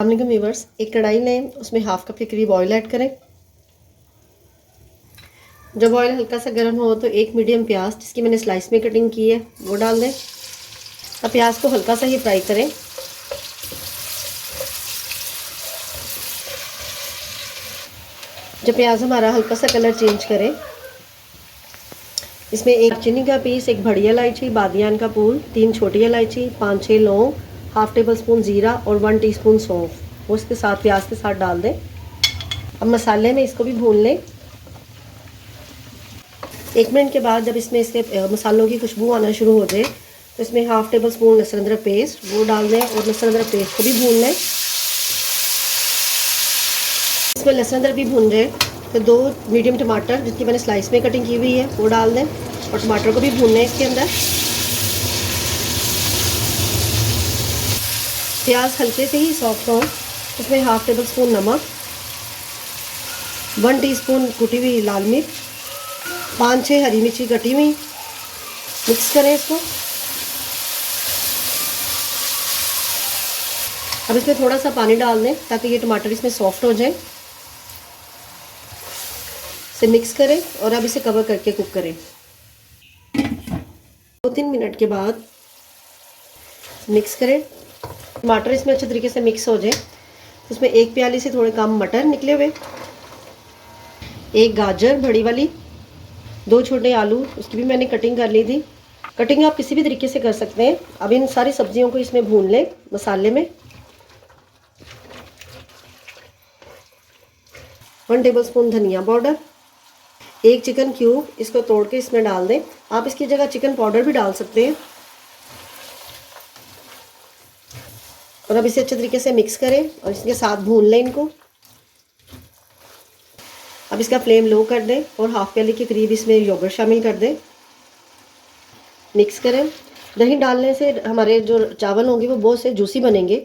अस्सलाम व्यूवर्स, एक कढ़ाई लें, उसमें हाफ कप के करीब ऑयल ऐड करें। जब ऑयल हल्का सा गर्म हो तो एक मीडियम प्याज जिसकी मैंने स्लाइस में कटिंग की है वो डाल दें। अब प्याज को हल्का सा ही फ्राई करें। जब प्याज हमारा हल्का सा कलर चेंज करे, इसमें एक चीनी का पीस, एक बड़ी इलायची, बादियान का फूल, 3 छोटी इलायची, 5-6 लौंग, हाफ टेबल स्पून ज़ीरा और 1 टीस्पून सौंफ वो इसके साथ प्याज के साथ डाल दें। अब मसाले में इसको भी भून लें। 1 मिनट के बाद जब इसमें इसके मसालों की खुशबू आना शुरू हो जाए तो इसमें हाफ टेबल स्पून लहसुन अदरक पेस्ट वो डाल दें और लहसुन अदरक पेस्ट को भी भून लें। इसमें लहसुन अदरक भी भून जाए तो 2 मीडियम टमाटर जिसकी मैंने स्लाइस में कटिंग की हुई है वो डाल दें और टमाटर को भी भून लें। इसके अंदर प्याज हल्के से ही सॉफ्ट हो, इसमें हाफ टेबल स्पून नमक, 1 टीस्पून कुटी हुई लाल मिर्च, 5-6 हरी मिर्ची कटी हुई, मिक्स करें इसको। अब इसमें थोड़ा सा पानी डाल दें ताकि ये टमाटर इसमें सॉफ्ट हो जाए। इसे मिक्स करें और अब इसे कवर करके कुक करें। 2-3 मिनट के बाद मिक्स करें। टमाटर इसमें अच्छे तरीके से मिक्स हो जाए। उसमें 1 प्याली से थोड़े कम मटर निकले हुए, 1 गाजर बड़ी वाली, 2 छोटे आलू उसकी भी मैंने कटिंग कर ली थी। कटिंग आप किसी भी तरीके से कर सकते हैं। अब इन सारी सब्जियों को इसमें भून लें मसाले में। 1 टेबल स्पून धनिया पाउडर, 1 चिकन क्यूब इसको तोड़ के इसमें डाल दें। आप इसकी जगह चिकन पाउडर भी डाल सकते हैं। और अब इसे अच्छे तरीके से मिक्स करें और इसके साथ भून लें इनको। अब इसका फ्लेम लो कर दें और हाफ प्याली के करीब इसमें योगर्ट शामिल कर दें। मिक्स करें। दही डालने से हमारे जो चावल होंगे वो बहुत से जूसी बनेंगे।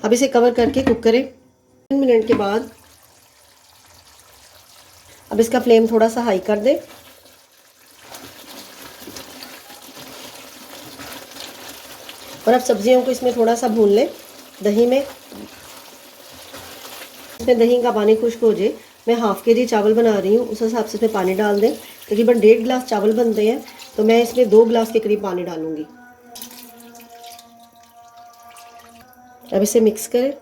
अब इसे कवर करके कुक करें। 3 मिनट के बाद अब इसका फ्लेम थोड़ा सा हाई कर दें। और अब सब्जियों को इसमें थोड़ा सा भून लें दही में। इसमें दही का पानी खुश्क हो जाए। मैं हाफ के जी चावल बना रही हूँ, उस हिसाब से इसमें पानी डाल दें। तकरीबन 1.5 गिलास चावल बनते हैं तो मैं इसमें 2 गिलास के करीब पानी डालूंगी। अब इसे मिक्स करें,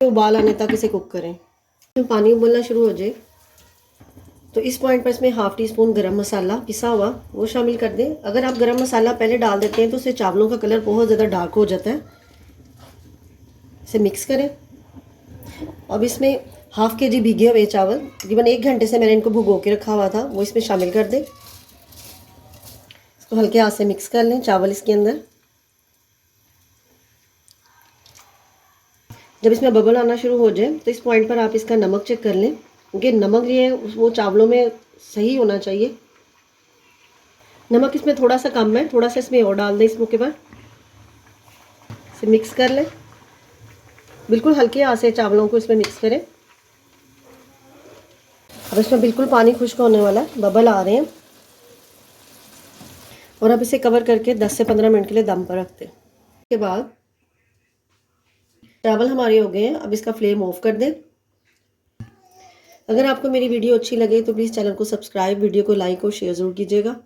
उबाल आने तक इसे कुक करें। पानी उबलना शुरू हो जाए तो इस पॉइंट पर इसमें हाफ टी स्पून गरम मसाला पिसा हुआ वो शामिल कर दें। अगर आप गरम मसाला पहले डाल देते हैं तो उससे चावलों का कलर बहुत ज़्यादा डार्क हो जाता है। इसे मिक्स करें। अब इसमें हाफ के जी भीगे हुए चावल, तकरीबन 1 घंटे से मैंने इनको भिगो के रखा हुआ था, वो इसमें शामिल कर दें। इसको हल्के हाथ से मिक्स कर लें चावल इसके अंदर। जब इसमें बबल आना शुरू हो जाए तो इस पॉइंट पर आप इसका नमक चेक कर लें, क्योंकि नमक ये वो चावलों में सही होना चाहिए। नमक इसमें थोड़ा सा कम है, थोड़ा सा इसमें और डाल दें इस मौके पर। इसे मिक्स कर लें। बिल्कुल हल्के हाथ से चावलों को इसमें मिक्स करें। अब इसमें बिल्कुल पानी खुश्क होने वाला है, बबल आ रहे हैं। और अब इसे कवर करके 10 से 15 मिनट के लिए दम पर रखते हैं। उसके बाद चावल हमारे हो गए हैं। अब इसका फ्लेम ऑफ कर दें। अगर आपको मेरी वीडियो अच्छी लगे तो प्लीज़ चैनल को सब्सक्राइब, वीडियो को लाइक और शेयर ज़रूर कीजिएगा।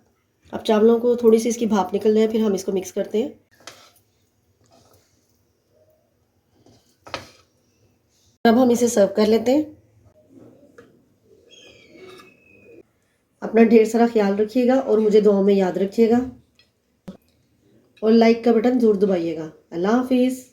अब चावलों को थोड़ी सी इसकी भाप निकल जाए फिर हम इसको मिक्स करते हैं। अब हम इसे सर्व कर लेते हैं। अपना ढेर सारा ख्याल रखिएगा और मुझे दुआओं में याद रखिएगा और लाइक का बटन ज़रूर दबाइएगा। अल्लाह हाफिज़।